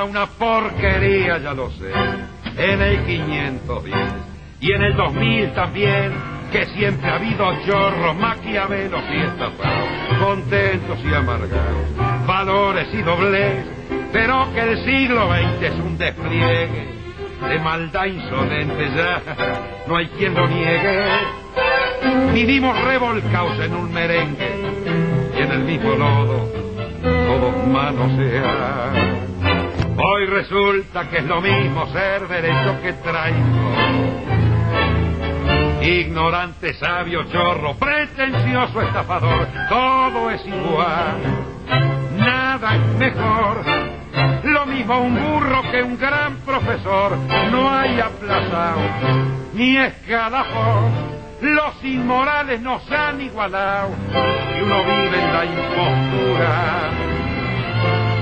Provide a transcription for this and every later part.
era una porquería, ya lo sé, en el 510 y en el 2000 también, que siempre ha habido chorros, maquiavelos y estafados, contentos y amargados, valores y doblez, pero que el siglo XX es un despliegue de maldad insolente, ya no hay quien lo niegue. Vivimos revolcados en un merengue y en el mismo lodo todos manosean. Hoy resulta que es lo mismo ser derecho que traigo, ignorante, sabio, chorro, pretencioso, estafador, todo es igual, nada es mejor. Lo mismo un burro que un gran profesor, no hay aplazado ni escalafón. Los inmorales nos han igualado y uno vive en la impostura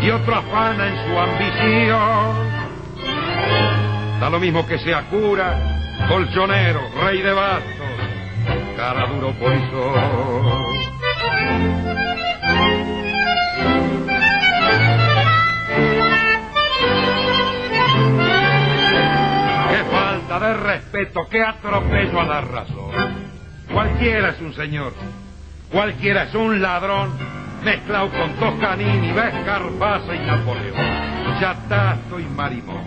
y otro afana en su ambición. Da lo mismo que sea cura, colchonero, rey de bastos, cara duro polizón. Qué falta de respeto, qué atropello a la razón. Cualquiera es un señor, cualquiera es un ladrón, mezclado con Toscanini, Vescarpasa y Napoleón, Chatazo y Marimón,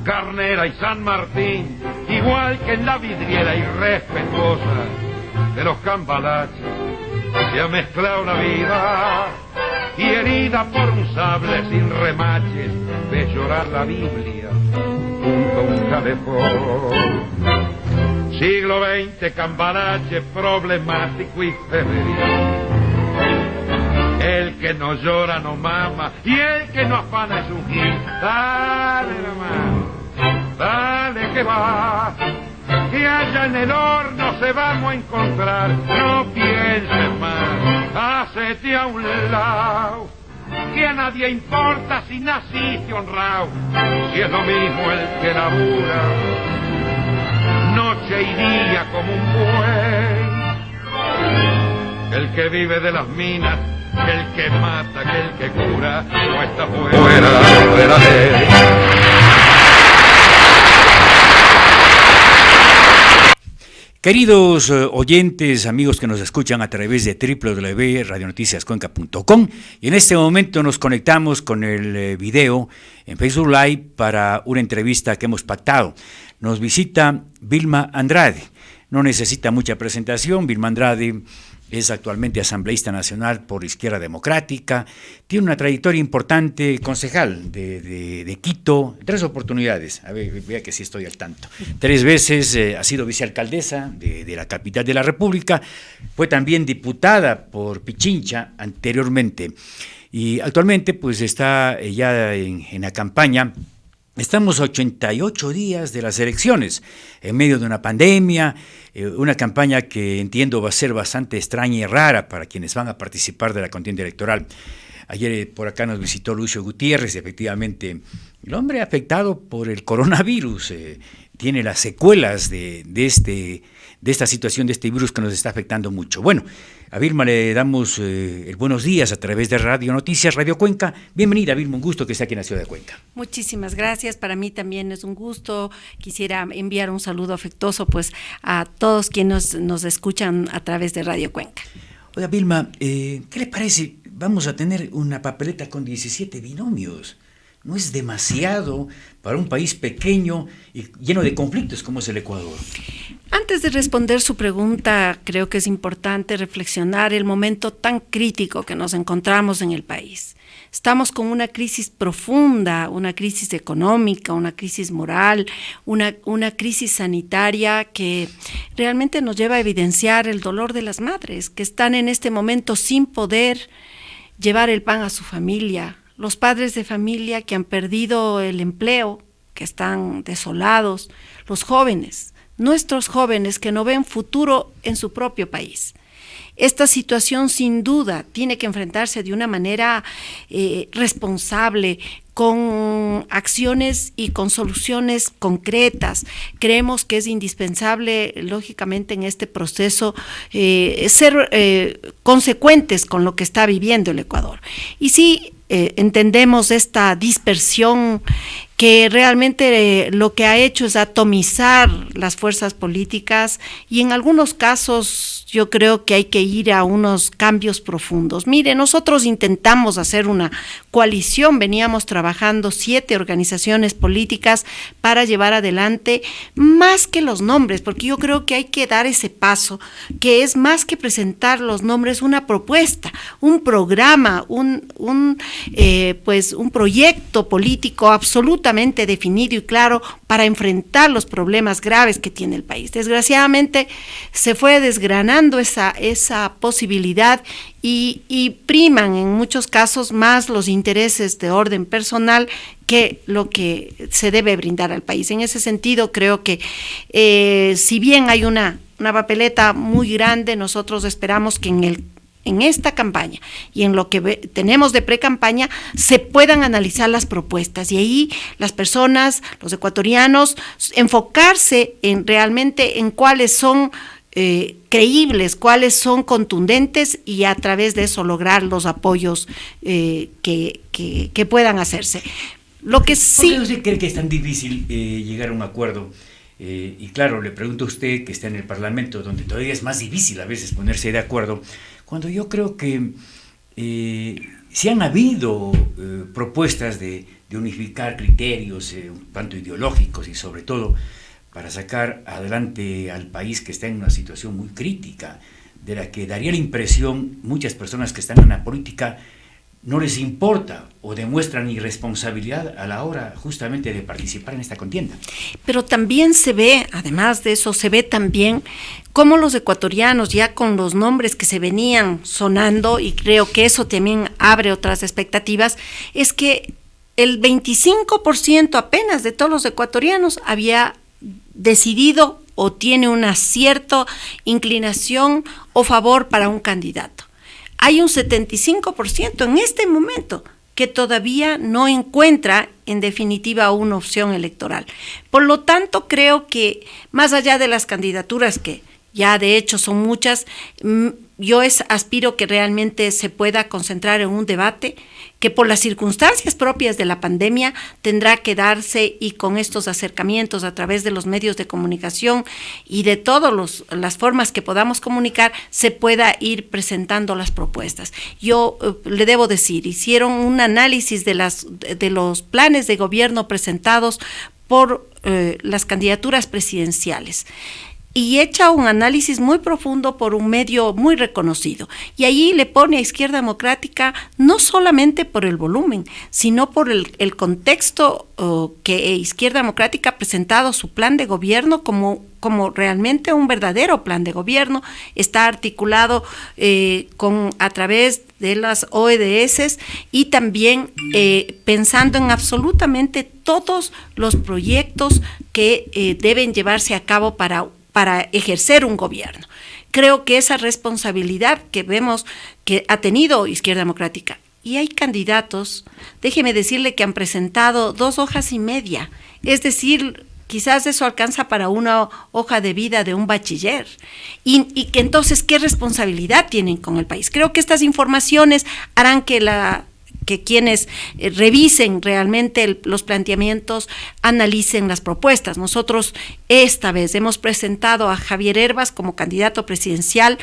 Carnera y San Martín, igual que en la vidriera irrespetuosa de los cambalaches. Se ha mezclado la vida y herida por un sable sin remaches, ves llorar la Biblia junto a un calefón. Siglo XX, cambalache problemático y febril. El que no llora no mama y el que no afana es un gil. Dale nomás, dale que va, que allá en el horno se vamos a encontrar. No pienses más, hacete a un lado, que a nadie importa si naciste honrado. Si es lo mismo el que labura noche y día como un buey, el que vive de las minas, el que mata, que el que cura, no está fuera de la ley. Queridos oyentes, amigos que nos escuchan a través de www.radionoticiascuenca.com, y en este momento nos conectamos con el video en Facebook Live para una entrevista que hemos pactado. Nos visita Vilma Andrade. No necesita mucha presentación. Vilma Andrade es actualmente asambleísta nacional por Izquierda Democrática, tiene una trayectoria importante, concejal de Quito, 3 oportunidades, a ver, vea que sí estoy al tanto, 3 veces ha sido vicealcaldesa de la capital de la República, fue también diputada por Pichincha anteriormente, y actualmente pues está ya en la campaña. Estamos a 88 días de las elecciones, en medio de una pandemia, una campaña que entiendo va a ser bastante extraña y rara para quienes van a participar de la contienda electoral. Ayer por acá nos visitó Lucio Gutiérrez, efectivamente, el hombre afectado por el coronavirus, tiene las secuelas de esta situación, de este virus que nos está afectando mucho. Bueno, a Vilma le damos el buenos días a través de Radio Noticias, Radio Cuenca. Bienvenida, Vilma, un gusto que esté aquí en la ciudad de Cuenca. Muchísimas gracias, para mí también es un gusto. Quisiera enviar un saludo afectuoso pues a todos quienes nos escuchan a través de Radio Cuenca. Oiga, Vilma, ¿qué le parece? Vamos a tener una papeleta con 17 binomios. ¿No es demasiado para un país pequeño y lleno de conflictos como es el Ecuador? Antes de responder su pregunta, creo que es importante reflexionar el momento tan crítico que nos encontramos en el país. Estamos con una crisis profunda, una crisis económica, una crisis moral, una crisis sanitaria que realmente nos lleva a evidenciar el dolor de las madres que están en este momento sin poder llevar el pan a su familia, los padres de familia que han perdido el empleo, que están desolados, los jóvenes, nuestros jóvenes que no ven futuro en su propio país. Esta situación sin duda tiene que enfrentarse de una manera responsable, con acciones y con soluciones concretas. Creemos que es indispensable, lógicamente, en este proceso ser consecuentes con lo que está viviendo el Ecuador. Y sí, entendemos esta dispersión que realmente lo que ha hecho es atomizar las fuerzas políticas y en algunos casos yo creo que hay que ir a unos cambios profundos. Mire, nosotros intentamos hacer una coalición, veníamos trabajando 7 organizaciones políticas para llevar adelante más que los nombres, porque yo creo que hay que dar ese paso, que es más que presentar los nombres, una propuesta, un programa, un proyecto político absolutamente definido y claro para enfrentar los problemas graves que tiene el país. Desgraciadamente se fue desgranando esa posibilidad y priman en muchos casos más los intereses de orden personal que lo que se debe brindar al país. En ese sentido creo que si bien hay una papeleta muy grande, nosotros esperamos que en esta campaña y en lo que tenemos de pre-campaña se puedan analizar las propuestas y ahí las personas, los ecuatorianos, enfocarse realmente en cuáles son creíbles, cuáles son contundentes y a través de eso lograr los apoyos que puedan hacerse. Lo que sí... ¿Por qué usted cree que es tan difícil llegar a un acuerdo? Y claro, le pregunto a usted que está en el Parlamento, donde todavía es más difícil a veces ponerse de acuerdo, cuando yo creo que sí han habido propuestas de unificar criterios, tanto ideológicos y sobre todo para sacar adelante al país que está en una situación muy crítica, de la que daría la impresión muchas personas que están en la política no les importa o demuestran irresponsabilidad a la hora justamente de participar en esta contienda. Pero también se ve, además de eso, se ve también cómo los ecuatorianos, ya con los nombres que se venían sonando, y creo que eso también abre otras expectativas, es que el 25% apenas de todos los ecuatorianos había decidido o tiene una cierta inclinación o favor para un candidato. Hay un 75% en este momento que todavía no encuentra en definitiva una opción electoral. Por lo tanto, creo que más allá de las candidaturas que ya de hecho son muchas, yo aspiro que realmente se pueda concentrar en un debate que por las circunstancias propias de la pandemia tendrá que darse y con estos acercamientos a través de los medios de comunicación y de todas las formas que podamos comunicar se pueda ir presentando las propuestas. Yo le debo decir, hicieron un análisis de los planes de gobierno presentados por las candidaturas presidenciales y echa un análisis muy profundo por un medio muy reconocido. Y allí le pone a Izquierda Democrática no solamente por el volumen, sino por el contexto que Izquierda Democrática ha presentado su plan de gobierno como realmente un verdadero plan de gobierno. Está articulado a través de las OEDS y también pensando en absolutamente todos los proyectos que deben llevarse a cabo para ejercer un gobierno. Creo que esa responsabilidad que vemos que ha tenido Izquierda Democrática, y hay candidatos, déjeme decirle que han presentado 2 hojas y media, es decir, quizás eso alcanza para una hoja de vida de un bachiller, y que entonces, ¿qué responsabilidad tienen con el país? Creo que estas informaciones harán que quienes revisen realmente los planteamientos, analicen las propuestas. Nosotros esta vez hemos presentado a Javier Hervas como candidato presidencial,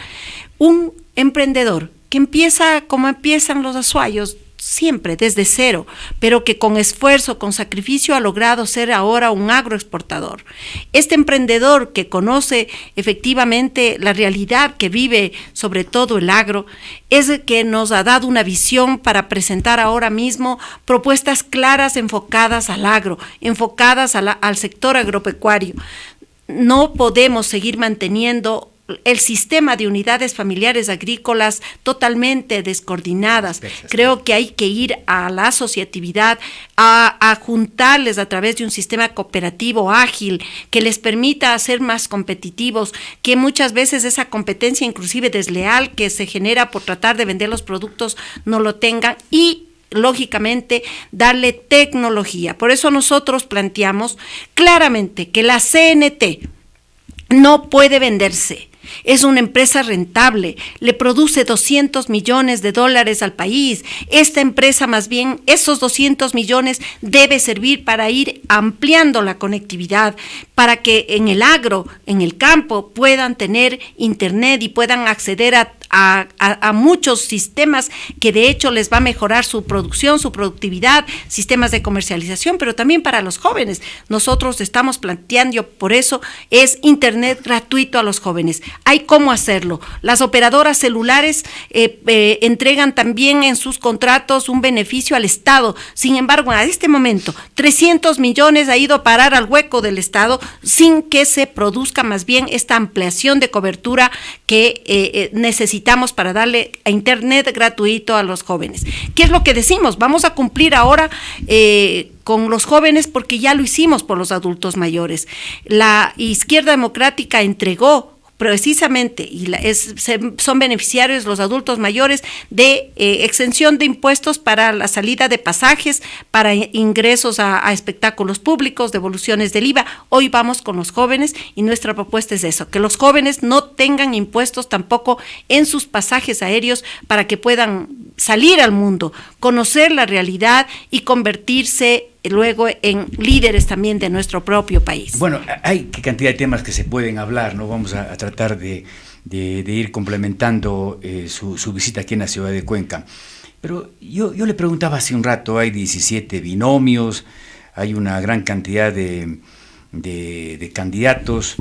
un emprendedor que empieza como empiezan los azuayos, siempre desde cero, pero que con esfuerzo, con sacrificio ha logrado ser ahora un agroexportador. Este emprendedor que conoce efectivamente la realidad que vive sobre todo el agro, es el que nos ha dado una visión para presentar ahora mismo propuestas claras enfocadas al agro, enfocadas al sector agropecuario. No podemos seguir manteniendo el sistema de unidades familiares agrícolas totalmente descoordinadas. Creo que hay que ir a la asociatividad, a juntarles a través de un sistema cooperativo ágil que les permita ser más competitivos, que muchas veces esa competencia inclusive desleal que se genera por tratar de vender los productos no lo tengan y lógicamente darle tecnología. Por eso nosotros planteamos claramente que la CNT no puede venderse Es una empresa rentable, le produce $200 millones al país. Esta empresa, más bien, esos 200 millones debe servir para ir ampliando la conectividad, para que en el agro, en el campo, puedan tener internet y puedan acceder a muchos sistemas que de hecho les va a mejorar su producción, su productividad, sistemas de comercialización, pero también para los jóvenes. Nosotros estamos planteando, por eso, es internet gratuito a los jóvenes. Hay cómo hacerlo. Las operadoras celulares entregan también en sus contratos un beneficio al Estado. Sin embargo, a este momento, 300 millones ha ido a parar al hueco del Estado sin que se produzca más bien esta ampliación de cobertura que necesitamos para darle a internet gratuito a los jóvenes. ¿Qué es lo que decimos? Vamos a cumplir ahora con los jóvenes porque ya lo hicimos por los adultos mayores. La Izquierda Democrática entregó precisamente, son beneficiarios los adultos mayores de exención de impuestos para la salida de pasajes, para ingresos a espectáculos públicos, devoluciones del IVA. Hoy vamos con los jóvenes y nuestra propuesta es eso, que los jóvenes no tengan impuestos tampoco en sus pasajes aéreos para que puedan salir al mundo, conocer la realidad y convertirse luego en líderes también de nuestro propio país. Bueno, hay cantidad de temas que se pueden hablar, ¿no? Vamos a tratar de ir complementando su visita aquí en la ciudad de Cuenca. Pero yo le preguntaba hace un rato, hay 17 binomios, hay una gran cantidad de candidatos,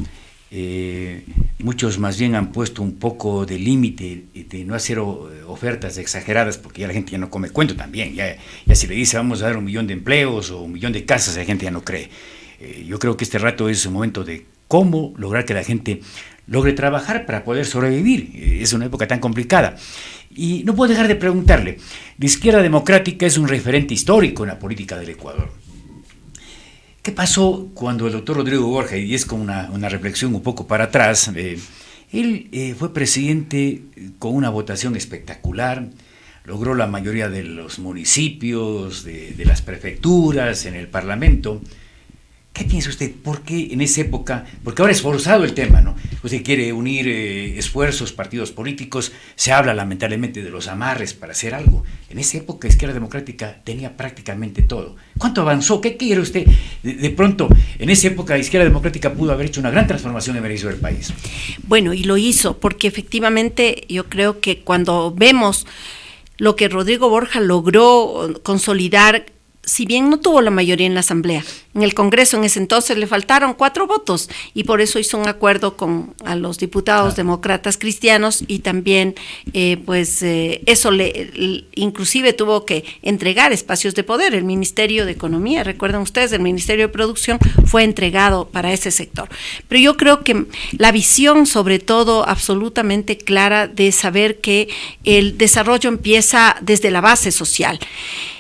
muchos más bien han puesto un poco de límite de no hacer ofertas exageradas porque ya la gente ya no come cuento también, ya si le dice vamos a dar 1 millón de empleos o 1 millón de casas, la gente ya no cree. Yo creo que este rato es un momento de cómo lograr que la gente logre trabajar para poder sobrevivir. Es una época tan complicada. Y no puedo dejar de preguntarle, la Izquierda Democrática es un referente histórico en la política del Ecuador. ¿Qué pasó cuando el doctor Rodrigo Borja, y es como una reflexión un poco para atrás, él fue presidente con una votación espectacular, logró la mayoría de los municipios, de las prefecturas, en el Parlamento? ¿Qué piensa usted? ¿Por qué en esa época? Porque ahora es forzado el tema, ¿no? Usted quiere unir esfuerzos, partidos políticos, se habla lamentablemente de los amarres para hacer algo. En esa época Izquierda Democrática tenía prácticamente todo. ¿Cuánto avanzó? ¿Qué quiere usted? De pronto, en esa época Izquierda Democrática pudo haber hecho una gran transformación en beneficio del país. Bueno, y lo hizo, porque efectivamente yo creo que cuando vemos lo que Rodrigo Borja logró consolidar, si bien no tuvo la mayoría en la Asamblea, en el Congreso en ese entonces le faltaron 4 votos y por eso hizo un acuerdo a los diputados demócratas cristianos y también eso inclusive tuvo que entregar espacios de poder. El Ministerio de Economía, recuerdan ustedes, el Ministerio de Producción fue entregado para ese sector. Pero yo creo que la visión, sobre todo, absolutamente clara de saber que el desarrollo empieza desde la base social.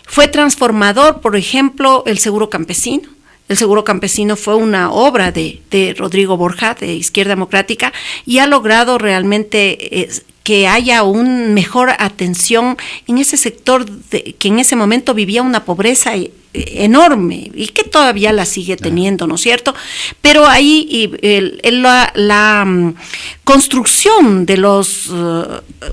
Fue transformador, por ejemplo, el seguro campesino. El seguro campesino fue una obra de Rodrigo Borja, de Izquierda Democrática, y ha logrado realmente que haya una mejor atención en ese sector que en ese momento vivía una pobreza enorme y que todavía la sigue teniendo, ¿no es cierto? Pero ahí la construcción de las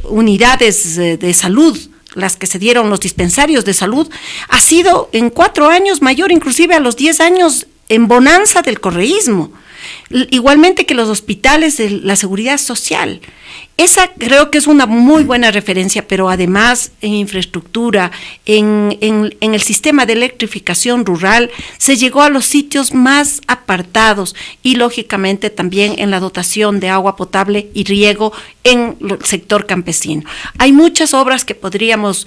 unidades de salud, las que se dieron, los dispensarios de salud, ha sido en 4 años mayor, inclusive a los 10 años en bonanza del correísmo, igualmente que los hospitales de la seguridad social. Esa creo que es una muy buena referencia, pero además en infraestructura, en el sistema de electrificación rural, se llegó a los sitios más apartados y lógicamente también en la dotación de agua potable y riego en el sector campesino. Hay muchas obras que podríamos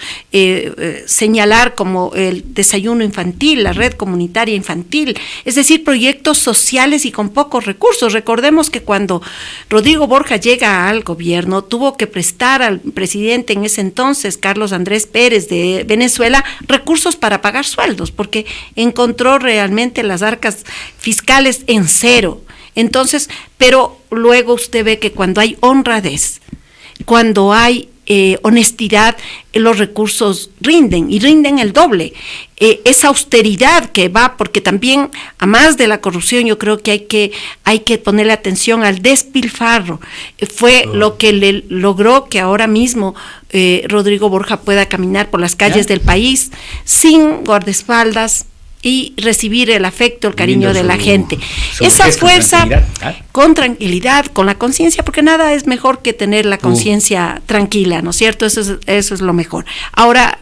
señalar como el desayuno infantil, la red comunitaria infantil, es decir, proyectos sociales y con pocos recursos. Recordemos que cuando Rodrigo Borja llega al gobierno, tuvo que prestar al presidente en ese entonces, Carlos Andrés Pérez de Venezuela, recursos para pagar sueldos, porque encontró realmente las arcas fiscales en cero. Entonces, pero luego usted ve que cuando hay honradez, cuando hay honestidad, los recursos rinden y rinden el doble. Esa austeridad que va, porque también, a más de la corrupción, yo creo que hay que ponerle atención al despilfarro. Fue lo que le logró que ahora mismo Rodrigo Borja pueda caminar por las calles del país sin guardaespaldas y recibir el afecto, el cariño de la gente. Esa fuerza con tranquilidad, con la conciencia, porque nada es mejor que tener la conciencia tranquila, ¿no es cierto? Eso es lo mejor. Ahora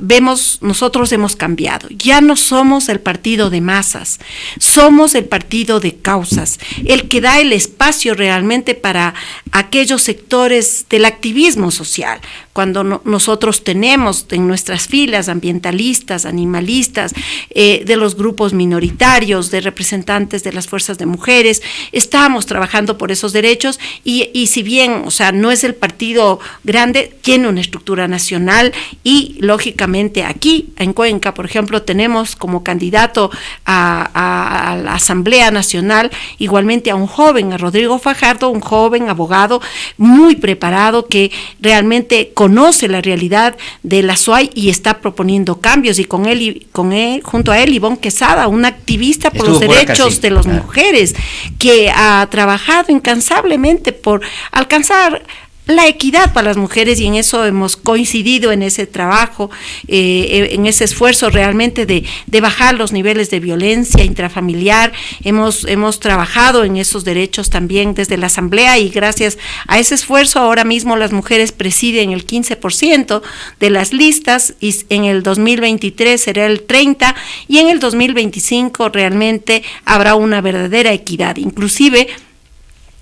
nosotros hemos cambiado. Ya no somos el partido de masas, somos el partido de causas, el que da el espacio realmente para aquellos sectores del activismo social. Cuando nosotros tenemos en nuestras filas ambientalistas, animalistas, de los grupos minoritarios, de representantes de las fuerzas de mujeres, estamos trabajando por esos derechos y si bien, o sea, no es el partido grande, tiene una estructura nacional y lógicamente aquí en Cuenca, por ejemplo, tenemos como candidato a la Asamblea Nacional igualmente a un joven, a Rodrigo Fajardo, un joven abogado muy preparado que realmente conoce la realidad de la SUAY y está proponiendo cambios, y junto a él Ivonne Quesada, una activista por los derechos de las mujeres, que ha trabajado incansablemente por alcanzar la equidad para las mujeres, y en eso hemos coincidido en ese trabajo, en ese esfuerzo realmente de bajar los niveles de violencia intrafamiliar. Hemos trabajado en esos derechos también desde la Asamblea, y gracias a ese esfuerzo ahora mismo las mujeres presiden el 15% de las listas, y en el 2023 será el 30%, y en el 2025 realmente habrá una verdadera equidad. Inclusive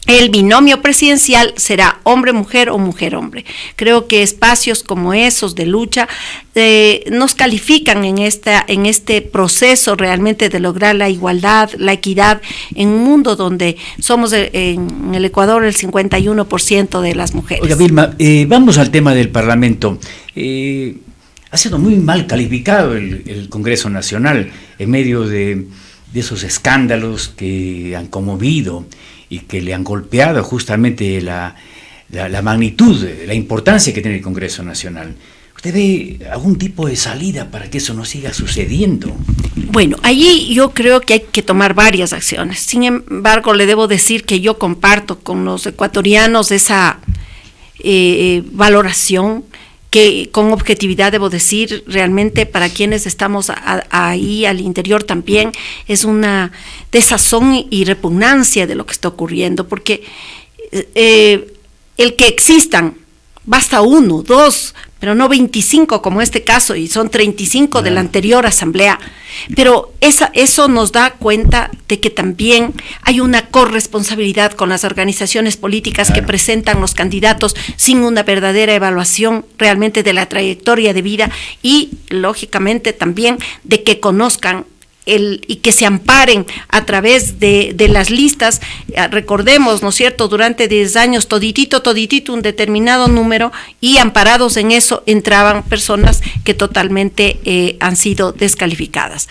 el binomio presidencial será hombre-mujer o mujer-hombre. Creo que espacios como esos de lucha nos califican en este proceso realmente de lograr la igualdad, la equidad en un mundo donde somos en el Ecuador el 51% de las mujeres. Oiga, Vilma, vamos al tema del Parlamento. Ha sido muy mal calificado el Congreso Nacional en medio de esos escándalos que han conmovido y que le han golpeado justamente la magnitud, la importancia que tiene el Congreso Nacional. ¿Usted ve algún tipo de salida para que eso no siga sucediendo? Bueno, allí yo creo que hay que tomar varias acciones. Sin embargo, le debo decir que yo comparto con los ecuatorianos esa valoración, que con objetividad debo decir, realmente para quienes estamos ahí al interior también es una desazón y repugnancia de lo que está ocurriendo, porque el que existan, basta 1, 2, pero no 25 como este caso, y son 35 de la anterior asamblea, pero eso nos da cuenta de que también hay una corresponsabilidad con las organizaciones políticas que presentan los candidatos sin una verdadera evaluación realmente de la trayectoria de vida, y lógicamente también de que conozcan y que se amparen a través de las listas. Recordemos, ¿no es cierto?, durante 10 años, toditito, un determinado número, y amparados en eso entraban personas que totalmente han sido descalificadas.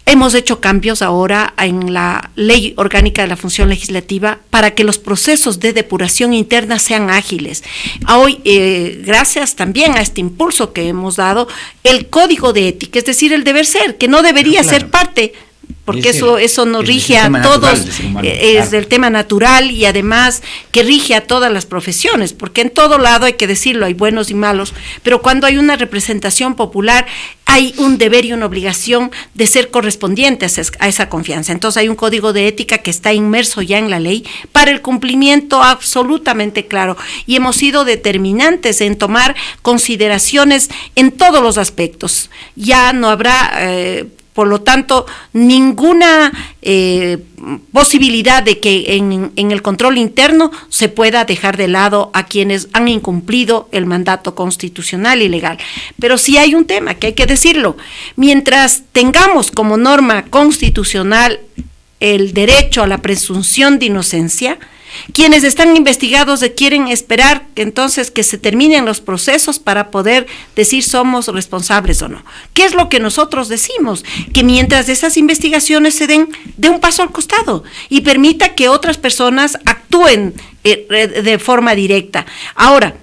Hemos hecho cambios ahora en la Ley Orgánica de la Función Legislativa para que los procesos de depuración interna sean ágiles. Hoy, gracias también a este impulso que hemos dado, el Código de Ética, es decir, el deber ser, que no debería ser parte, porque eso nos rige a todos, es del tema natural, y además que rige a todas las profesiones, porque en todo lado, hay que decirlo, hay buenos y malos, pero cuando hay una representación popular hay un deber y una obligación de ser correspondientes a esa confianza. Entonces hay un código de ética que está inmerso ya en la ley para el cumplimiento absolutamente claro, y hemos sido determinantes en tomar consideraciones en todos los aspectos. Ya no habrá por lo tanto, ninguna posibilidad de que en el control interno se pueda dejar de lado a quienes han incumplido el mandato constitucional y legal. Pero sí hay un tema que hay que decirlo: mientras tengamos como norma constitucional el derecho a la presunción de inocencia, quienes están investigados quieren esperar entonces que se terminen los procesos para poder decir somos responsables o no. ¿Qué es lo que nosotros decimos? Que mientras esas investigaciones se den, dé un paso al costado y permita que otras personas actúen de forma directa. Ahora,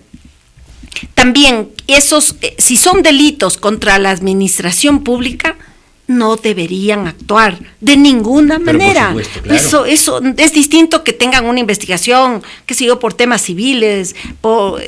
También esos, si son delitos contra la administración pública, no deberían actuar de ninguna manera. Por supuesto, claro. Eso es distinto que tengan una investigación, que sé yo, por temas civiles,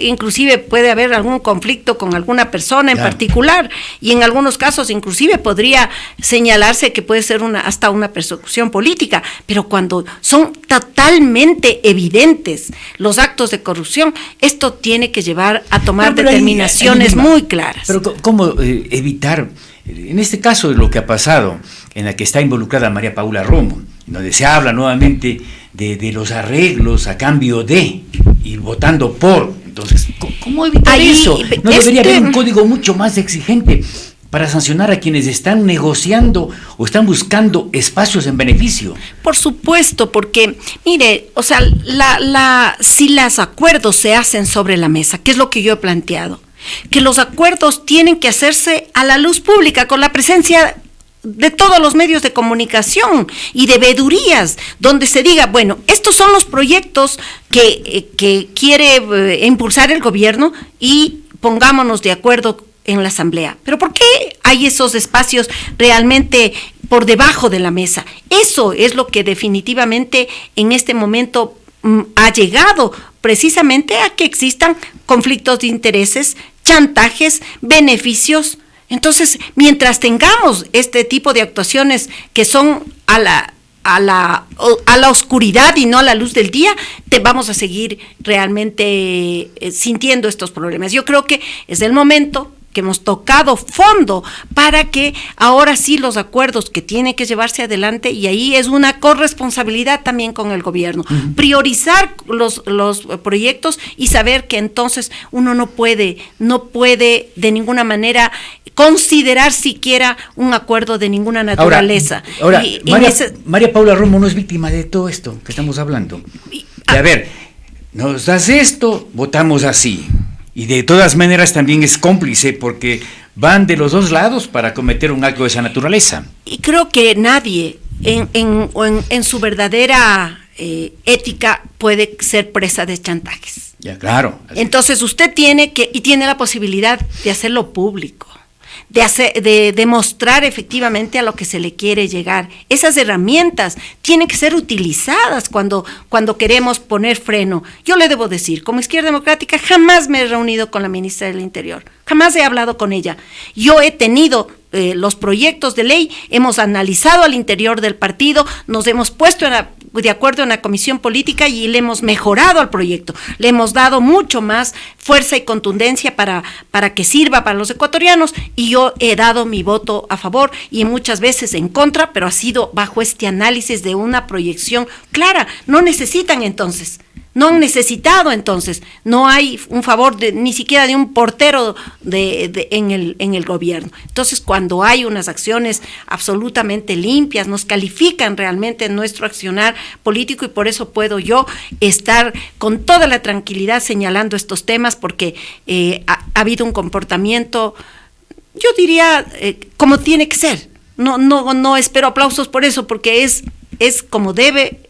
inclusive puede haber algún conflicto con alguna persona en particular, y en algunos casos inclusive podría señalarse que puede ser hasta una persecución política, pero cuando son totalmente evidentes los actos de corrupción, esto tiene que llevar a tomar determinaciones muy claras. Pero ¿cómo evitar? En este caso, lo que ha pasado, en la que está involucrada María Paula Romo, donde se habla nuevamente de los arreglos a cambio de, y votando por. Entonces, ¿cómo evitar eso? ¿No debería haber un código mucho más exigente para sancionar a quienes están negociando o están buscando espacios en beneficio? Por supuesto, porque, mire, o sea, si los acuerdos se hacen sobre la mesa, que es lo que yo he planteado, que los acuerdos tienen que hacerse a la luz pública, con la presencia de todos los medios de comunicación y de veedurías, donde se diga, bueno, estos son los proyectos que quiere impulsar el gobierno y pongámonos de acuerdo en la asamblea. Pero ¿por qué hay esos espacios realmente por debajo de la mesa? Eso es lo que definitivamente en este momento ha llegado precisamente a que existan conflictos de intereses, chantajes, beneficios. Entonces, mientras tengamos este tipo de actuaciones que son a la oscuridad y no a la luz del día, vamos a seguir realmente sintiendo estos problemas. Yo creo que es el momento que hemos tocado fondo para que ahora sí los acuerdos que tienen que llevarse adelante, y ahí es una corresponsabilidad también con el gobierno, priorizar los proyectos y saber que entonces uno no puede de ninguna manera considerar siquiera un acuerdo de ninguna naturaleza. Ahora María Paula Romo no es víctima de todo esto que estamos hablando. A ver, nos das esto, votamos así. Y de todas maneras también es cómplice porque van de los dos lados para cometer un acto de esa naturaleza. Y creo que nadie en su verdadera ética puede ser presa de chantajes. Ya, claro. Entonces usted tiene la posibilidad de hacerlo público, de demostrar efectivamente a lo que se le quiere llegar. Esas herramientas tienen que ser utilizadas cuando queremos poner freno. Yo le debo decir, como Izquierda Democrática, jamás me he reunido con la ministra del Interior, jamás he hablado con ella. Yo he tenido los proyectos de ley, hemos analizado al interior del partido, nos hemos puesto de acuerdo en la comisión política y le hemos mejorado al proyecto, le hemos dado mucho más fuerza y contundencia para que sirva para los ecuatorianos, y yo he dado mi voto a favor y muchas veces en contra, pero ha sido bajo este análisis de una proyección clara. No han necesitado entonces, no hay un favor ni siquiera de un portero en el gobierno. Entonces, cuando hay unas acciones absolutamente limpias, nos califican realmente en nuestro accionar político, y por eso puedo yo estar con toda la tranquilidad señalando estos temas, porque ha habido un comportamiento, yo diría, como tiene que ser. No espero aplausos por eso, porque es como debe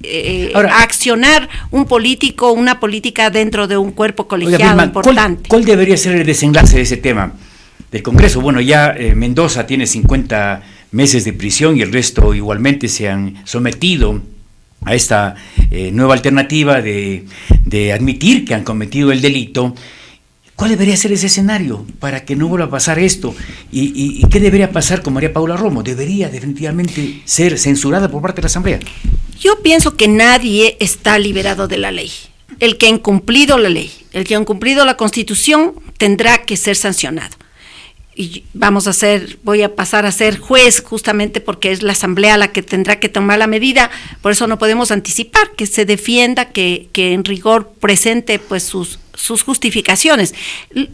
accionar un político, una política dentro de un cuerpo colegiado. Oiga, Vilma, importante. ¿Cuál debería ser el desenlace de ese tema del Congreso? Bueno, ya Mendoza tiene 50 meses de prisión y el resto igualmente se han sometido a esta nueva alternativa de admitir que han cometido el delito. ¿Cuál debería ser ese escenario para que no vuelva a pasar esto? ¿Y qué debería pasar con María Paula Romo? ¿Debería definitivamente ser censurada por parte de la Asamblea? Yo pienso que nadie está liberado de la ley. El que ha incumplido la ley, el que ha incumplido la Constitución, tendrá que ser sancionado. Y voy a pasar a ser juez, justamente porque es la Asamblea la que tendrá que tomar la medida. Por eso no podemos anticipar, que se defienda, que en rigor presente pues sus justificaciones.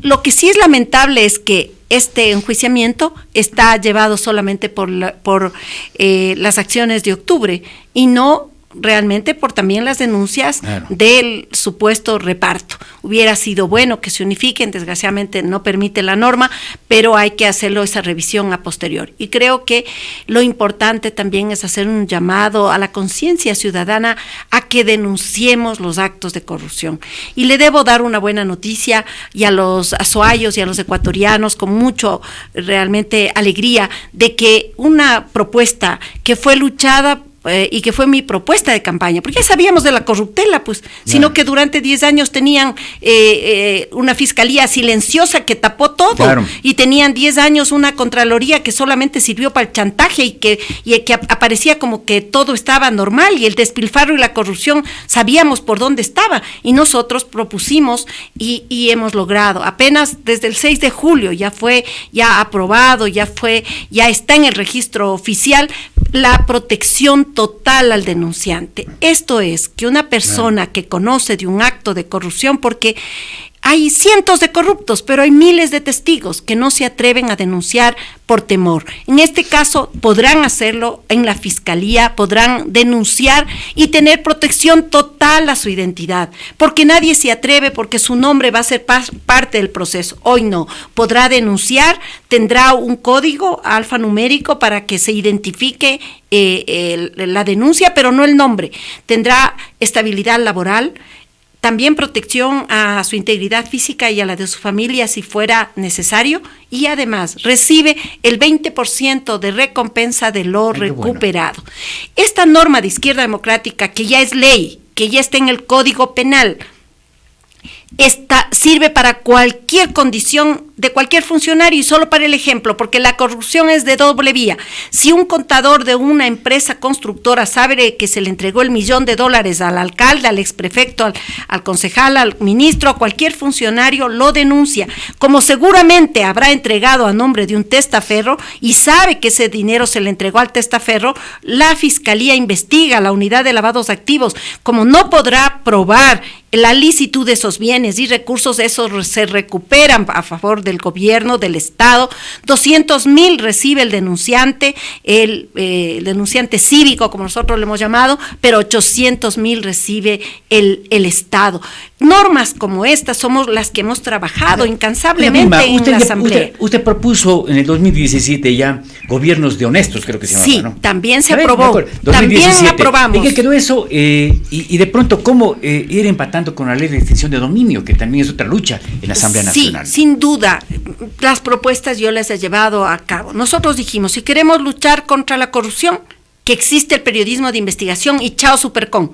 Lo que sí es lamentable es que este enjuiciamiento está llevado solamente por las acciones de octubre y no realmente por también las denuncias del supuesto reparto. Hubiera sido bueno que se unifiquen, desgraciadamente no permite la norma, pero hay que hacerlo esa revisión a posterior. Y creo que lo importante también es hacer un llamado a la conciencia ciudadana a que denunciemos los actos de corrupción. Y le debo dar una buena noticia y a los azoayos y a los ecuatorianos con mucho realmente alegría de que una propuesta que fue luchada y que fue mi propuesta de campaña, porque ya sabíamos de la corruptela, pues, sino que durante 10 años tenían una fiscalía silenciosa que tapó todo, y tenían 10 años una contraloría que solamente sirvió para el chantaje y que aparecía como que todo estaba normal, y el despilfarro y la corrupción sabíamos por dónde estaba, y nosotros propusimos y hemos logrado, apenas desde el 6 de julio ya fue aprobado, ya está en el registro oficial, la protección total al denunciante. Esto es, que una persona que conoce de un acto de corrupción, porque hay cientos de corruptos, pero hay miles de testigos que no se atreven a denunciar por temor. En este caso podrán hacerlo en la fiscalía, podrán denunciar y tener protección total a su identidad, porque nadie se atreve, porque su nombre va a ser parte del proceso. Hoy no, podrá denunciar, tendrá un código alfanumérico para que se identifique la denuncia, pero no el nombre. Tendrá estabilidad laboral, también protección a su integridad física y a la de su familia si fuera necesario, y además recibe el 20% de recompensa de lo recuperado. Bueno. Esta norma de Izquierda Democrática, que ya es ley, que ya está en el Código Penal, sirve para cualquier condición de cualquier funcionario, y solo para el ejemplo, porque la corrupción es de doble vía. Si un contador de una empresa constructora sabe que se le entregó el $1.000.000 al alcalde, al exprefecto, al concejal, al ministro, a cualquier funcionario, lo denuncia. Como seguramente habrá entregado a nombre de un testaferro y sabe que ese dinero se le entregó al testaferro, la fiscalía investiga, la unidad de lavados de activos. Como no podrá probar la licitud de esos bienes y recursos, esos se recuperan a favor del gobierno, del Estado. 200,000 recibe el denunciante cívico, como nosotros le hemos llamado, pero 800,000 recibe el Estado. Normas como estas somos las que hemos trabajado incansablemente en la Asamblea. Usted propuso en el 2017 ya gobiernos de honestos, creo que se llamaba, sí, ¿no? También se aprobó, también aprobamos. ¿En qué quedó eso? Y de pronto, ¿cómo ir empatando con la ley de extinción de dominio, que también es otra lucha en la Asamblea Nacional? Sí, sin duda, las propuestas yo las he llevado a cabo. Nosotros dijimos, si queremos luchar contra la corrupción, que existe el periodismo de investigación y chao Supercom.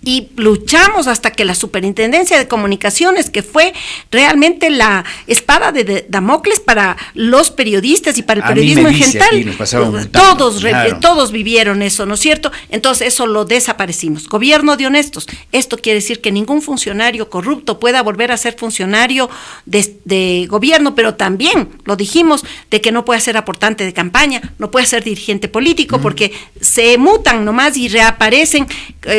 Y luchamos hasta que la Superintendencia de Comunicaciones, que fue realmente la espada de Damocles para los periodistas y para el periodismo en general, todos vivieron eso, ¿no es cierto? Entonces eso lo desaparecimos. Gobierno de honestos. Esto quiere decir que ningún funcionario corrupto pueda volver a ser funcionario de gobierno, pero también lo dijimos, de que no puede ser aportante de campaña, no puede ser dirigente político, porque se mutan nomás y reaparecen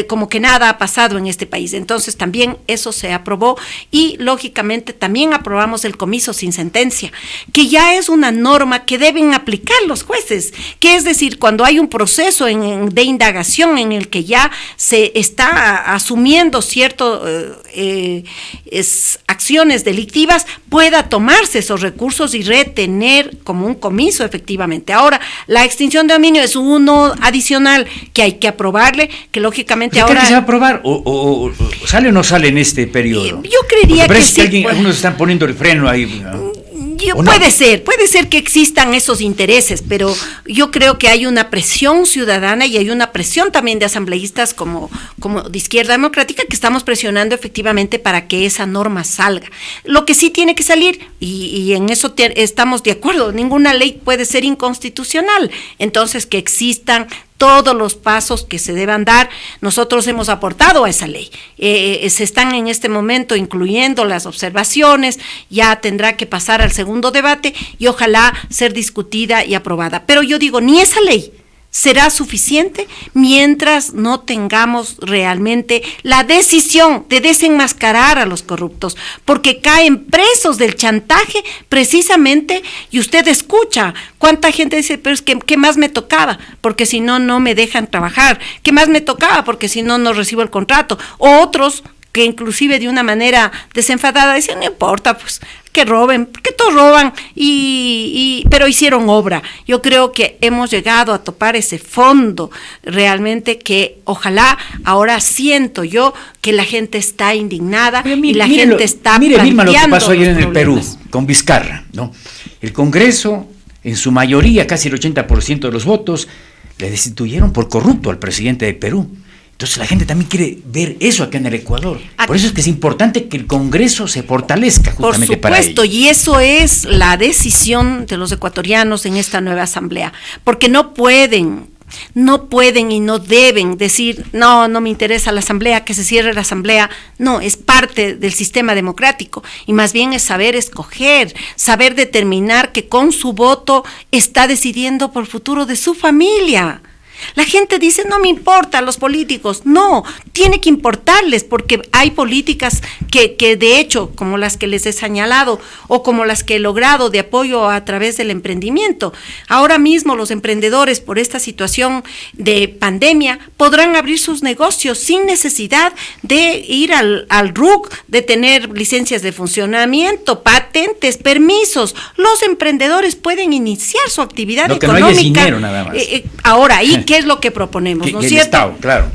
como que nada ha pasado en este país. Entonces también eso se aprobó, y lógicamente también aprobamos el comiso sin sentencia, que ya es una norma que deben aplicar los jueces, que es decir, cuando hay un proceso de indagación en el que ya se está asumiendo ciertas acciones delictivas, pueda tomarse esos recursos y retener como un comiso efectivamente. Ahora, la extinción de dominio es uno adicional que hay que aprobarle, que lógicamente ahora... ¿Que se va a aprobar o sale o no sale en este periodo? Yo creería que sí. Algunos están poniendo el freno ahí, ¿no? Puede ser que existan esos intereses, pero yo creo que hay una presión ciudadana y hay una presión también de asambleístas como de Izquierda Democrática, que estamos presionando efectivamente para que esa norma salga. Lo que sí tiene que salir, y en eso estamos de acuerdo, ninguna ley puede ser inconstitucional, entonces que existan todos los pasos que se deban dar. Nosotros hemos aportado a esa ley, se están en este momento incluyendo las observaciones, ya tendrá que pasar al segundo debate y ojalá ser discutida y aprobada, pero yo digo, ni esa ley será suficiente mientras no tengamos realmente la decisión de desenmascarar a los corruptos, porque caen presos del chantaje precisamente, y usted escucha cuánta gente dice, pero es que ¿qué más me tocaba? Porque si no, no me dejan trabajar. ¿Qué más me tocaba? Porque si no, no recibo el contrato. O otros que inclusive de una manera desenfadada dicen, no importa, pues que roben, porque todos roban, pero hicieron obra. Yo creo que hemos llegado a topar ese fondo realmente que ojalá, ahora siento yo que la gente está indignada y la gente está planteando. Mire, Vilma, lo que pasó ayer en el Perú con Vizcarra, ¿no? El Congreso, en su mayoría, casi el 80% de los votos, le destituyeron por corrupto al presidente de Perú. Entonces la gente también quiere ver eso acá en el Ecuador. Por eso es que es importante que el Congreso se fortalezca justamente para ello. Por supuesto, y eso es la decisión de los ecuatorianos en esta nueva asamblea, porque no pueden y no deben decir, no me interesa la asamblea, que se cierre la asamblea. No, es parte del sistema democrático y más bien es saber escoger, saber determinar que con su voto está decidiendo por el futuro de su familia. La gente dice, no me importa los políticos. No, tiene que importarles, porque hay políticas que de hecho, como las que les he señalado o como las que he logrado de apoyo a través del emprendimiento. Ahora mismo los emprendedores, por esta situación de pandemia, podrán abrir sus negocios sin necesidad de ir al RUC, de tener licencias de funcionamiento, patentes, permisos. Los emprendedores pueden iniciar su actividad económica. Lo que no hay es dinero nada más. Ahora, ¿y qué es lo que proponemos? ¿No es cierto? Estado, claro.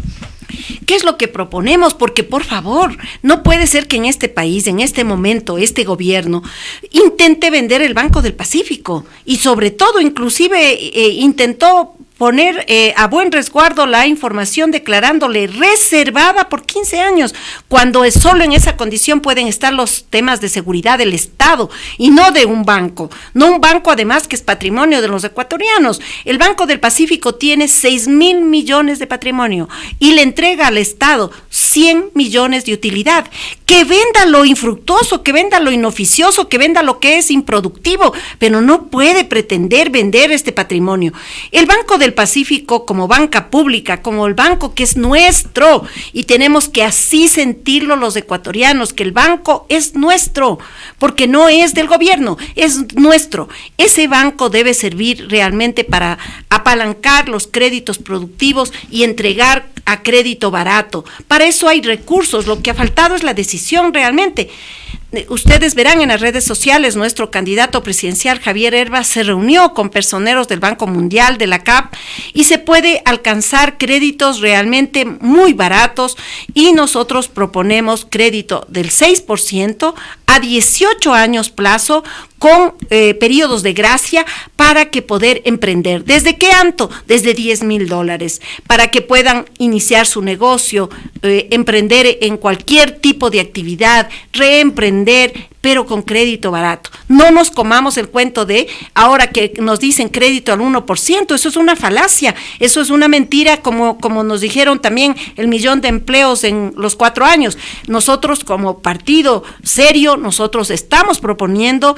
¿Qué es lo que proponemos? Porque, por favor, no puede ser que en este país, en este momento, este gobierno intente vender el Banco del Pacífico y sobre todo, inclusive, intentó poner a buen resguardo la información declarándole reservada por 15 años, cuando solo en esa condición pueden estar los temas de seguridad del Estado y no de un banco. No un banco, además, que es patrimonio de los ecuatorianos. El Banco del Pacífico tiene 6.000 millones de patrimonio y le entrega al Estado 100 millones de utilidad. Que venda lo infructuoso, que venda lo inoficioso, que venda lo que es improductivo, pero no puede pretender vender este patrimonio. El Banco del Pacífico, como banca pública, como el banco que es nuestro, y tenemos que así sentirlo los ecuatorianos, que el banco es nuestro, porque no es del gobierno, es nuestro. Ese banco debe servir realmente para apalancar los créditos productivos y entregar a crédito barato. Para eso hay recursos, lo que ha faltado es la decisión realmente. Ustedes verán en las redes sociales, nuestro candidato presidencial Javier Herba se reunió con personeros del Banco Mundial, de la CAP, y se puede alcanzar créditos realmente muy baratos, y nosotros proponemos crédito del 6% a 18 años plazo, con periodos de gracia para que poder emprender. ¿Desde qué anto? Desde $10,000, para que puedan iniciar su negocio, emprender en cualquier tipo de actividad, reemprender, pero con crédito barato. No nos comamos el cuento de ahora que nos dicen crédito al 1%, eso es una falacia, eso es una mentira, como nos dijeron también el 1,000,000 de empleos en los 4 años. Nosotros como partido serio, nosotros estamos proponiendo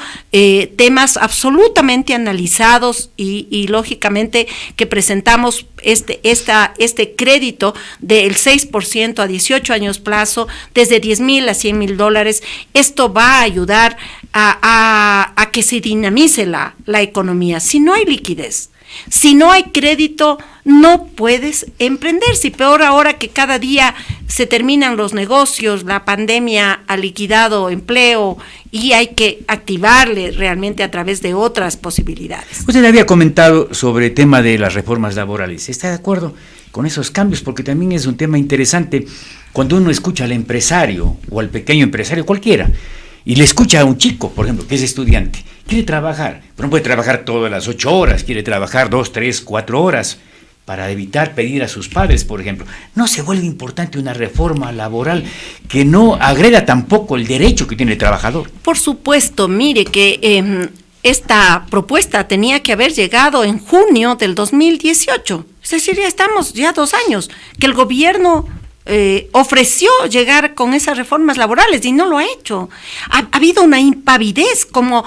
temas absolutamente analizados y lógicamente que presentamos este crédito del 6% a 18 años plazo, desde $10,000 a $100,000. Esto va a ayudar a que se dinamice la economía. Si no hay liquidez, si no hay crédito, no puedes emprender. Si peor ahora que cada día se terminan los negocios, la pandemia ha liquidado empleo y hay que activarle realmente a través de otras posibilidades. Usted había comentado sobre el tema de las reformas laborales. ¿Está de acuerdo con esos cambios? Porque también es un tema interesante cuando uno escucha al empresario o al pequeño empresario, cualquiera, y le escucha a un chico, por ejemplo, que es estudiante, quiere trabajar, pero no puede trabajar todas las 8 horas, quiere trabajar 2, 3, 4 horas, para evitar pedir a sus padres, por ejemplo. ¿No se vuelve importante una reforma laboral que no agreda tampoco el derecho que tiene el trabajador? Por supuesto, mire que esta propuesta tenía que haber llegado en junio del 2018, es decir, ya estamos 2 años, que el gobierno ofreció llegar con esas reformas laborales y no lo ha hecho. Ha habido una impavidez, como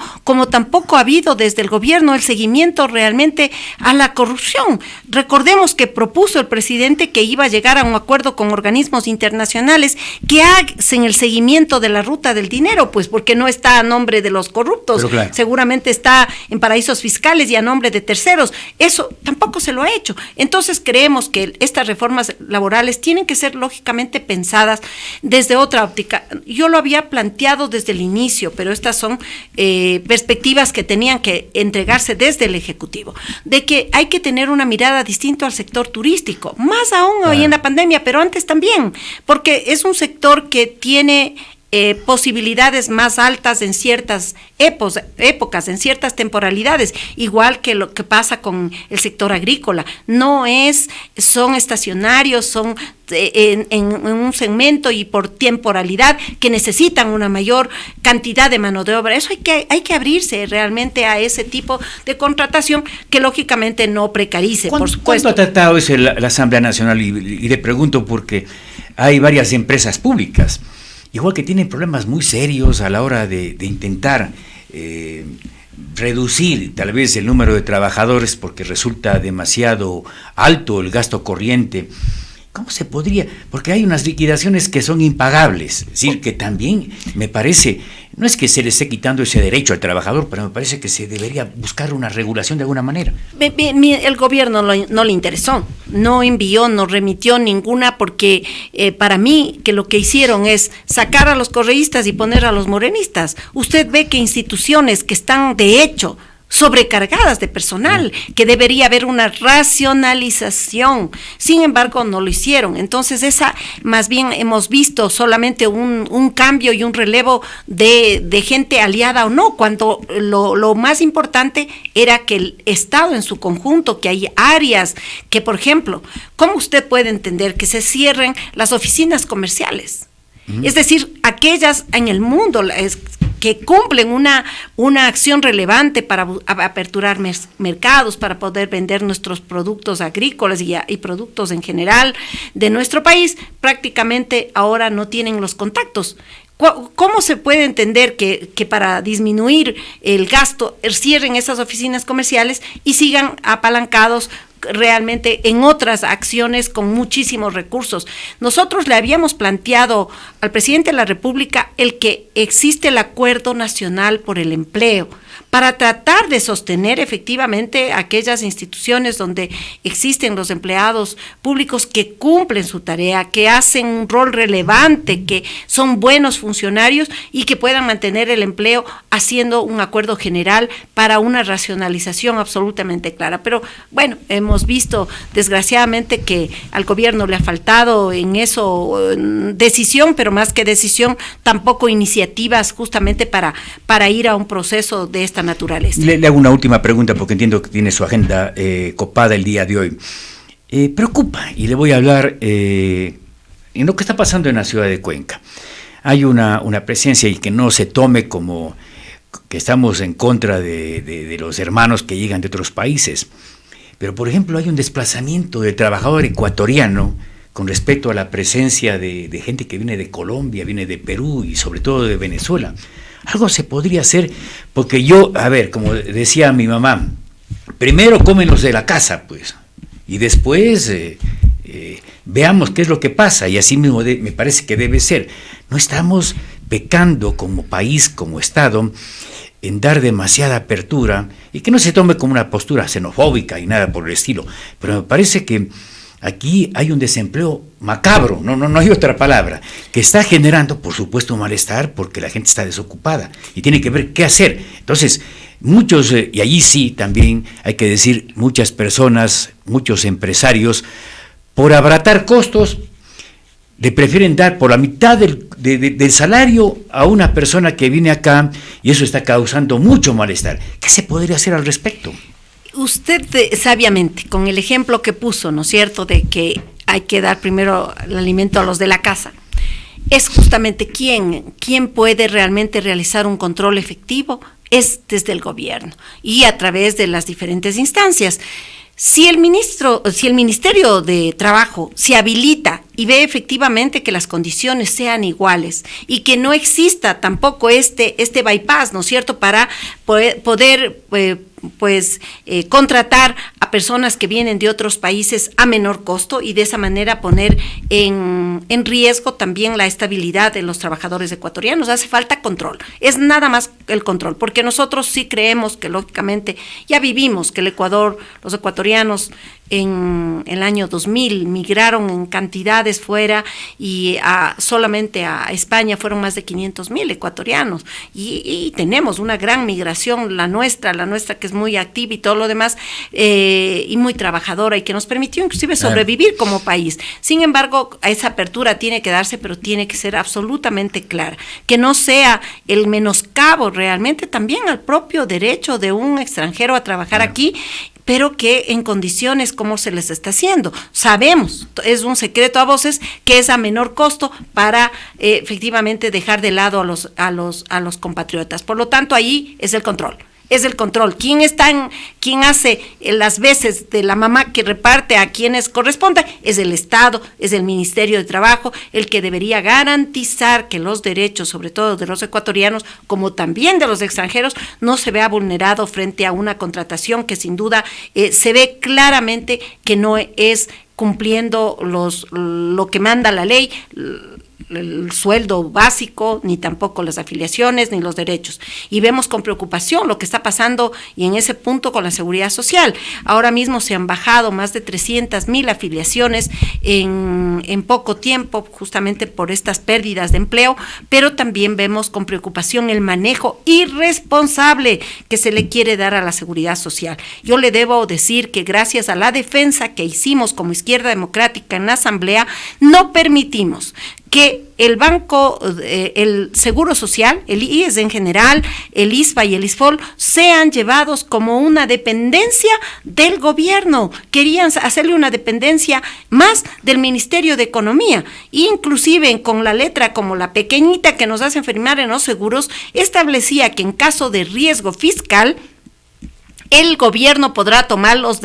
tampoco ha habido desde el gobierno el seguimiento realmente a la corrupción. Recordemos que propuso el presidente que iba a llegar a un acuerdo con organismos internacionales que hacen el seguimiento de la ruta del dinero, pues porque no está a nombre de los corruptos, claro, seguramente está en paraísos fiscales y a nombre de terceros. Eso tampoco se lo ha hecho. Entonces creemos que estas reformas laborales tienen que ser lógicamente pensadas desde otra óptica. Yo lo había planteado desde el inicio, pero estas son perspectivas que tenían que entregarse desde el Ejecutivo, de que hay que tener una mirada distinta al sector turístico, más aún hoy en la pandemia, pero antes también, porque es un sector que tiene posibilidades más altas en ciertas épocas, en ciertas temporalidades, igual que lo que pasa con el sector agrícola. Son estacionarios, son en un segmento y por temporalidad que necesitan una mayor cantidad de mano de obra. Eso hay que abrirse realmente a ese tipo de contratación que lógicamente no precarice, por supuesto. ¿Cuánto ha tratado eso la Asamblea Nacional? Y le pregunto porque hay varias empresas públicas igual que tienen problemas muy serios a la hora de intentar reducir tal vez el número de trabajadores porque resulta demasiado alto el gasto corriente. ¿Cómo se podría? Porque hay unas liquidaciones que son impagables, es decir, que también me parece, no es que se le esté quitando ese derecho al trabajador, pero me parece que se debería buscar una regulación de alguna manera. El gobierno no le interesó, no envió, no remitió ninguna, porque para mí que lo que hicieron es sacar a los correístas y poner a los morenistas. Usted ve que instituciones que están de hecho sobrecargadas de personal, que debería haber una racionalización, sin embargo no lo hicieron. Entonces más bien hemos visto solamente un cambio y un relevo de gente aliada o no, cuando lo más importante era que el Estado en su conjunto, que hay áreas que, por ejemplo, ¿cómo usted puede entender que se cierren las oficinas comerciales? Es decir, aquellas en el mundo que cumplen una acción relevante para aperturar mercados, para poder vender nuestros productos agrícolas y productos en general de nuestro país, prácticamente ahora no tienen los contactos. ¿Cómo se puede entender que para disminuir el gasto cierren esas oficinas comerciales y sigan apalancados realmente en otras acciones con muchísimos recursos? Nosotros le habíamos planteado al presidente de la República el que existe el Acuerdo Nacional por el Empleo, para tratar de sostener efectivamente aquellas instituciones donde existen los empleados públicos que cumplen su tarea, que hacen un rol relevante, que son buenos funcionarios y que puedan mantener el empleo haciendo un acuerdo general para una racionalización absolutamente clara. Pero bueno, hemos visto desgraciadamente que al gobierno le ha faltado en eso decisión, pero más que decisión, tampoco iniciativas justamente para ir a un proceso de esta naturaleza. Le hago una última pregunta porque entiendo que tiene su agenda copada el día de hoy. Preocupa, y le voy a hablar en lo que está pasando en la ciudad de Cuenca. Hay una presencia y que no se tome como que estamos en contra de los hermanos que llegan de otros países. Pero, por ejemplo, hay un desplazamiento del trabajador ecuatoriano con respecto a la presencia de gente que viene de Colombia, viene de Perú y sobre todo de Venezuela. Algo se podría hacer, porque como decía mi mamá, primero cómenos de la casa, pues, y después veamos qué es lo que pasa, y así mismo me parece que debe ser. No estamos pecando como país, como Estado, en dar demasiada apertura, y que no se tome como una postura xenofóbica y nada por el estilo, pero me parece que aquí hay un desempleo macabro, no hay otra palabra, que está generando, por supuesto, un malestar porque la gente está desocupada y tiene que ver qué hacer. Entonces, muchos, y allí sí también hay que decir, muchas personas, muchos empresarios, por abaratar costos, le prefieren dar por la mitad del salario a una persona que viene acá, y eso está causando mucho malestar. ¿Qué se podría hacer al respecto? Usted sabiamente, con el ejemplo que puso, ¿no es cierto?, de que hay que dar primero el alimento a los de la casa, es justamente quién puede realmente realizar un control efectivo, es desde el gobierno y a través de las diferentes instancias. Si el Ministerio de Trabajo se habilita y ve efectivamente que las condiciones sean iguales y que no exista tampoco este bypass, ¿no es cierto?, para poder contratar a personas que vienen de otros países a menor costo y de esa manera poner en riesgo también la estabilidad de los trabajadores ecuatorianos. Hace falta control, es nada más el control, porque nosotros sí creemos que lógicamente ya vivimos que los ecuatorianos en el año 2000 migraron en cantidades fuera y solamente a España fueron más de 500,000 ecuatorianos y tenemos una gran migración, la nuestra que es muy activa y todo lo demás, y muy trabajadora y que nos permitió inclusive sobrevivir como país. Sin embargo, esa apertura tiene que darse, pero tiene que ser absolutamente clara, que no sea el menoscabo realmente también al propio derecho de un extranjero a trabajar aquí, pero que en condiciones como se les está haciendo. Sabemos, es un secreto a voces, que es a menor costo para efectivamente dejar de lado a los compatriotas. Por lo tanto, ahí es el control. Es el control. ¿Quién hace las veces de la mamá que reparte a quienes corresponda? Es el Estado, es el Ministerio de Trabajo, el que debería garantizar que los derechos, sobre todo de los ecuatorianos, como también de los extranjeros, no se vea vulnerado frente a una contratación que sin duda se ve claramente que no es cumpliendo lo que manda la ley, el sueldo básico, ni tampoco las afiliaciones, ni los derechos. Y vemos con preocupación lo que está pasando y en ese punto con la seguridad social. Ahora mismo se han bajado más de 300,000 afiliaciones en poco tiempo, justamente por estas pérdidas de empleo, pero también vemos con preocupación el manejo irresponsable que se le quiere dar a la seguridad social. Yo le debo decir que gracias a la defensa que hicimos como Izquierda Democrática en la Asamblea, no permitimos que el banco, el Seguro Social, el IES en general, el ISPA y el ISFOL sean llevados como una dependencia del gobierno. Querían hacerle una dependencia más del Ministerio de Economía, inclusive con la letra como la pequeñita que nos hacen firmar en los seguros, establecía que en caso de riesgo fiscal, el gobierno podrá tomar los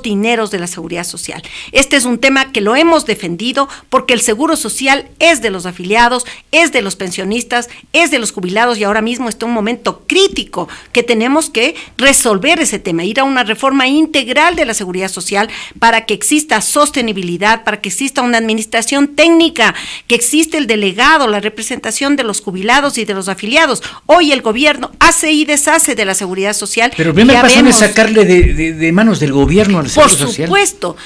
dineros de la seguridad social. Este es un tema que lo hemos defendido porque el seguro social es de los afiliados, es de los pensionistas, es de los jubilados y ahora mismo está un momento crítico que tenemos que resolver ese tema, ir a una reforma integral de la seguridad social para que exista sostenibilidad, para que exista una administración técnica, que existe el delegado, la representación de los jubilados y de los afiliados. Hoy el gobierno hace y deshace de la seguridad social. Pero el primer paso es sacarle de manos del gobierno al Seguro Social. Por supuesto.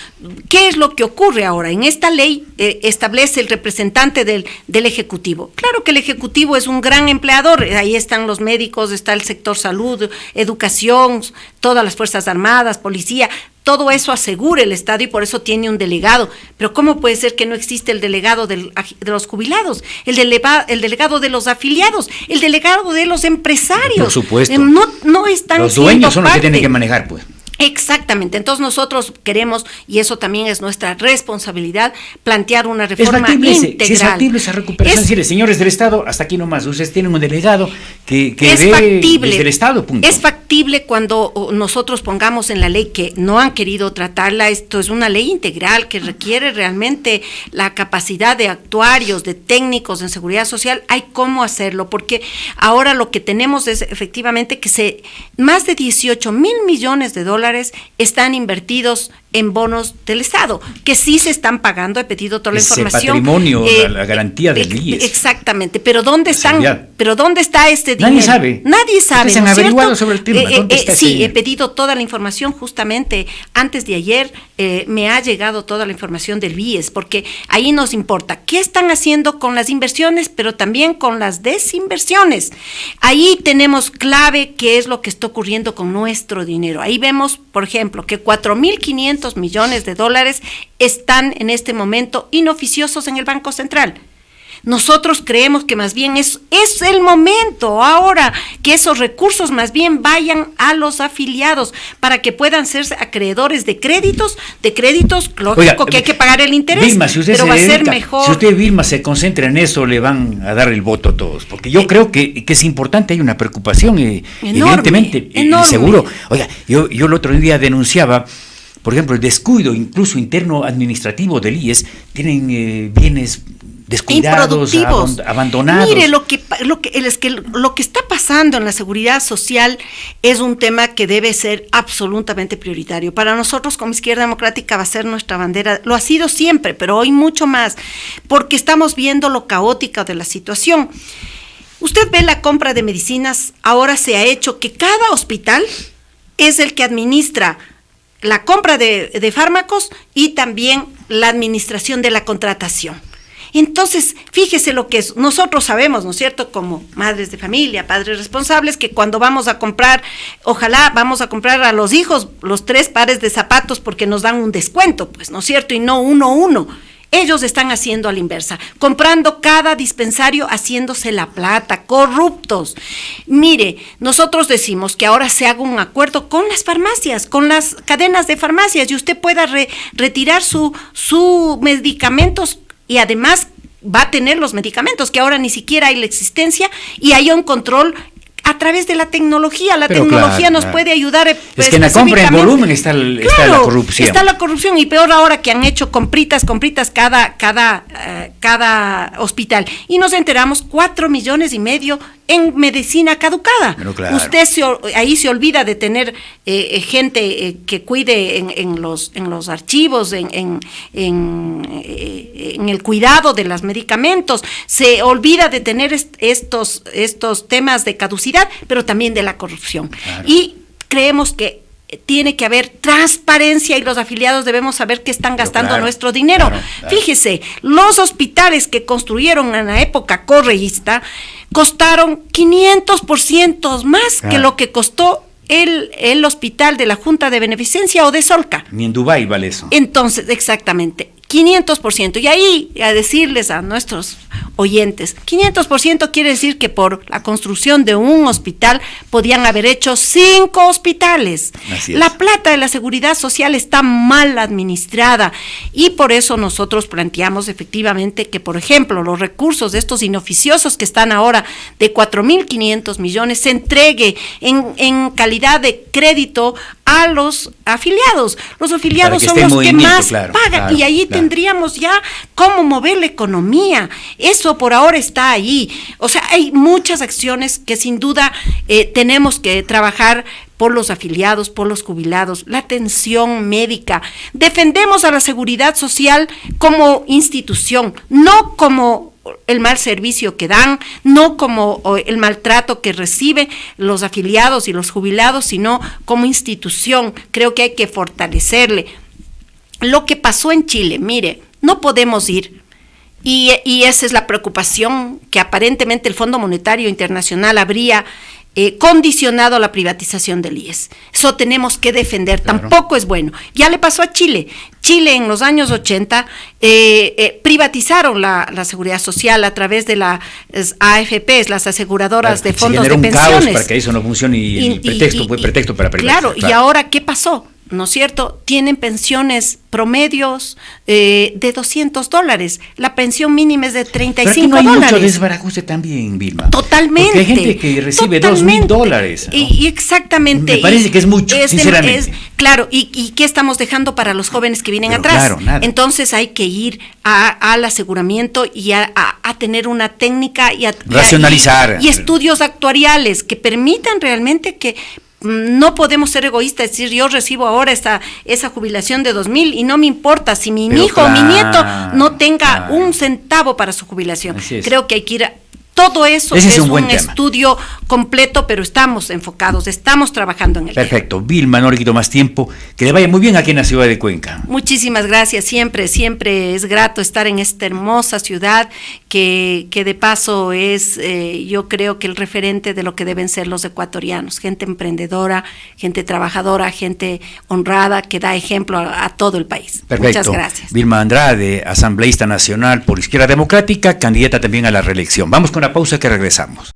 ¿Qué es lo que ocurre ahora? En esta ley establece el representante del Ejecutivo. Claro que el Ejecutivo es un gran empleador, ahí están los médicos, está el sector salud, educación, todas las Fuerzas Armadas, policía, todo eso asegura el Estado y por eso tiene un delegado. Pero ¿cómo puede ser que no existe el delegado de los jubilados, el delegado de los afiliados, el delegado de los empresarios? Por supuesto. No están los dueños son los que tienen que manejar, pues. Exactamente, entonces nosotros queremos, y eso también es nuestra responsabilidad, plantear una reforma integral. Si es factible esa recuperación, decirle, señores del Estado, hasta aquí nomás, ustedes tienen un delegado que ve desde el Estado, punto. Es factible cuando nosotros pongamos en la ley que no han querido tratarla, esto es una ley integral que requiere realmente la capacidad de actuarios, de técnicos en seguridad social, hay cómo hacerlo, porque ahora lo que tenemos es efectivamente que más de 18,000 millones de dólares están invertidos en bonos del Estado, que sí se están pagando, he pedido toda la información. Patrimonio, la garantía del IES. Exactamente, pero ¿dónde está este dinero? Nadie sabe. ¿Ustedes han averiguado sobre el tema? Sí, he pedido toda la información, justamente antes de ayer me ha llegado toda la información del IES, porque ahí nos importa qué están haciendo con las inversiones, pero también con las desinversiones. Ahí tenemos clave qué es lo que está ocurriendo con nuestro dinero. Ahí vemos, por ejemplo, que 4,500 millones de dólares están en este momento inoficiosos en el Banco Central. Nosotros creemos que más bien es el momento ahora que esos recursos más bien vayan a los afiliados para que puedan ser acreedores de créditos, lógico que hay que pagar el interés, Vilma, pero va a ser mejor. Si usted, Vilma, se concentra en eso, le van a dar el voto a todos, porque yo creo que es importante, hay una preocupación, evidentemente, enorme. Seguro. Oiga, yo el otro día denunciaba por ejemplo, el descuido incluso interno administrativo del IES, tienen bienes descuidados, abandonados. Mire, lo que está pasando en la seguridad social es un tema que debe ser absolutamente prioritario. Para nosotros como Izquierda Democrática va a ser nuestra bandera, lo ha sido siempre, pero hoy mucho más, porque estamos viendo lo caótica de la situación. Usted ve la compra de medicinas, ahora se ha hecho que cada hospital es el que administra la compra de fármacos y también la administración de la contratación. Entonces, fíjese lo que es, nosotros sabemos, ¿no es cierto?, como madres de familia, padres responsables, que cuando vamos a comprar, ojalá vamos a comprar a los hijos los 3 pares de zapatos porque nos dan un descuento, pues, ¿no es cierto?, y no uno. Ellos están haciendo a la inversa, comprando cada dispensario, haciéndose la plata, corruptos. Mire, nosotros decimos que ahora se haga un acuerdo con las farmacias, con las cadenas de farmacias, y usted pueda retirar sus medicamentos, y además va a tener los medicamentos, que ahora ni siquiera hay la existencia, y hay un control a través de la tecnología. La tecnología nos puede ayudar. Es que en la compra en volumen está la corrupción. Está la corrupción, y peor ahora que han hecho compritas cada hospital. Y nos enteramos 4,5 millones en medicina caducada. Claro. Usted ahí se olvida de tener gente que cuide en los archivos, en el cuidado de los medicamentos. Se olvida de tener estos temas de caducidad, pero también de la corrupción. Claro. Y creemos que tiene que haber transparencia, y los afiliados debemos saber qué están gastando nuestro dinero. Claro. Fíjese, los hospitales que construyeron en la época correísta costaron 500% más que lo que costó el hospital de la Junta de Beneficencia o de Solca. Ni en Dubái vale eso. Entonces, exactamente, 500%. Y ahí, a decirles a nuestros oyentes, 500% quiere decir que por la construcción de un hospital podían haber hecho 5 hospitales. Así es. La plata de la seguridad social está mal administrada, y por eso nosotros planteamos efectivamente que, por ejemplo, los recursos de estos inoficiosos que están ahora de 4.500 millones se entregue en calidad de crédito a los afiliados. Los afiliados son los que más pagan, y ahí tendríamos ya cómo mover la economía. Eso por ahora está ahí. O sea, hay muchas acciones que sin duda tenemos que trabajar por los afiliados, por los jubilados, la atención médica. Defendemos a la seguridad social como institución, no como el mal servicio que dan, no como el maltrato que reciben los afiliados y los jubilados, sino como institución. Creo que hay que fortalecerle. Lo que pasó en Chile, mire, no podemos ir, y esa es la preocupación, que aparentemente el Fondo Monetario Internacional habría condicionado la privatización del IES. Eso tenemos que defender, claro. Tampoco es bueno. Ya le pasó a Chile. Chile en los años 80 privatizaron la seguridad social a través de las AFPs, las aseguradoras de fondos de pensiones. Un caos para que eso no funcione, y fue pretexto para privatizar. Claro, y ahora, ¿qué pasó? ¿No es cierto? Tienen pensiones promedios de $200. La pensión mínima es de $35. Pero aquí no hay mucho desbarajuste también, Vilma. Totalmente. Porque hay gente que recibe $2,000. ¿no? Y exactamente. Me parece que es mucho, sinceramente. Claro, y ¿qué estamos dejando para los jóvenes que vienen atrás? Claro, nada. Entonces hay que ir al aseguramiento y a tener una técnica y racionalizar. Y estudios actuariales que permitan realmente que no podemos ser egoístas, decir yo recibo ahora esa jubilación de 2,000 y no me importa si mi hijo o mi nieto no tenga un centavo para su jubilación. Creo que hay que ir todo eso es un estudio completo, pero estamos enfocados, estamos trabajando en el Perfecto. Vilma, no le quito más tiempo. Que le vaya muy bien aquí en la ciudad de Cuenca. Muchísimas gracias. Siempre es grato estar en esta hermosa ciudad que de paso es, yo creo que el referente de lo que deben ser los ecuatorianos. Gente emprendedora, gente trabajadora, gente honrada, que da ejemplo a todo el país. Perfecto. Muchas gracias. Vilma Andrade, asambleísta nacional por Izquierda Democrática, candidata también a la reelección. Vamos con una pausa que regresamos.